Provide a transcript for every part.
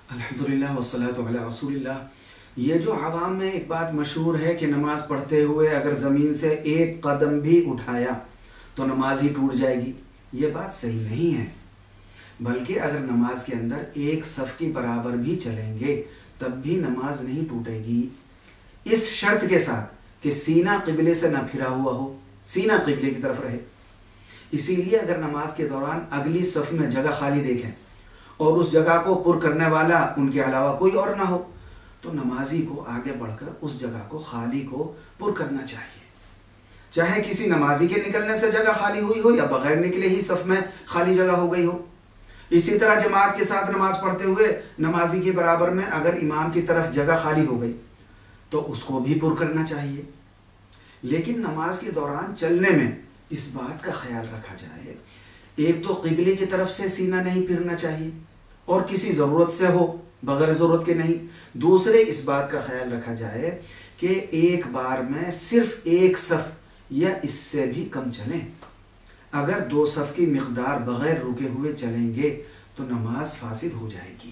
الحمدللہ والصلاۃ علی رسول اللہ۔ یہ جو عوام میں ایک بات مشہور ہے کہ نماز پڑھتے ہوئے اگر زمین سے ایک قدم بھی اٹھایا تو نماز ہی ٹوٹ جائے گی، یہ بات صحیح نہیں ہے، بلکہ اگر نماز کے اندر ایک صف کے برابر بھی چلیں گے تب بھی نماز نہیں ٹوٹے گی، اس شرط کے ساتھ کہ سینہ قبلے سے نہ پھرا ہوا ہو، سینہ قبلے کی طرف رہے۔ اسی لیے اگر نماز کے دوران اگلی صف میں جگہ خالی دیکھیں اور اس جگہ کو پر کرنے والا ان کے علاوہ کوئی اور نہ ہو تو نمازی کو آگے بڑھ کر اس جگہ کو خالی کو پر کرنا چاہیے، چاہے کسی نمازی کے نکلنے سے جگہ خالی ہوئی ہو یا بغیر نکلے ہی صف میں خالی جگہ ہو گئی ہو۔ اسی طرح جماعت کے ساتھ نماز پڑھتے ہوئے نمازی کے برابر میں اگر امام کی طرف جگہ خالی ہو گئی تو اس کو بھی پر کرنا چاہیے، لیکن نماز کے دوران چلنے میں اس بات کا خیال رکھا جائے، ایک تو قبلے کی طرف سے سینہ نہیں پھرنا چاہیے اور کسی ضرورت سے ہو، بغیر ضرورت کے نہیں۔ دوسرے اس بات کا خیال رکھا جائے کہ ایک بار میں صرف ایک صف یا اس سے بھی کم چلیں، اگر دو صف کی مقدار بغیر رکے ہوئے چلیں گے تو نماز فاسد ہو جائے گی،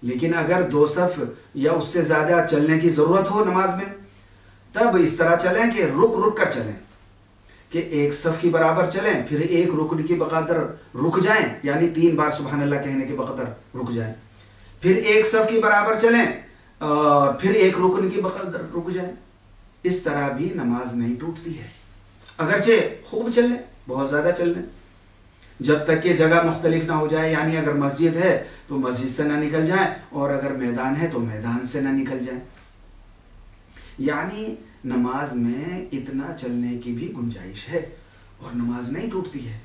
لیکن اگر دو صف یا اس سے زیادہ چلنے کی ضرورت ہو نماز میں تب اس طرح چلیں کہ رک رک کر چلیں، کہ ایک صف کی برابر چلیں پھر ایک رکن کی بقدر رک جائیں، یعنی 3 بار سبحان اللہ کہنے کے بقدر رک جائیں، پھر ایک صف کی برابر چلیں اور پھر ایک رکن کی بقدر رک جائیں۔ اس طرح بھی نماز نہیں ٹوٹتی ہے، اگرچہ خوب چل لیں، بہت زیادہ چل لیں، جب تک کہ جگہ مختلف نہ ہو جائے، یعنی اگر مسجد ہے تو مسجد سے نہ نکل جائیں اور اگر میدان ہے تو میدان سے نہ نکل جائیں، یعنی نماز میں اتنا چلنے کی بھی گنجائش ہے اور نماز نہیں ٹوٹتی ہے۔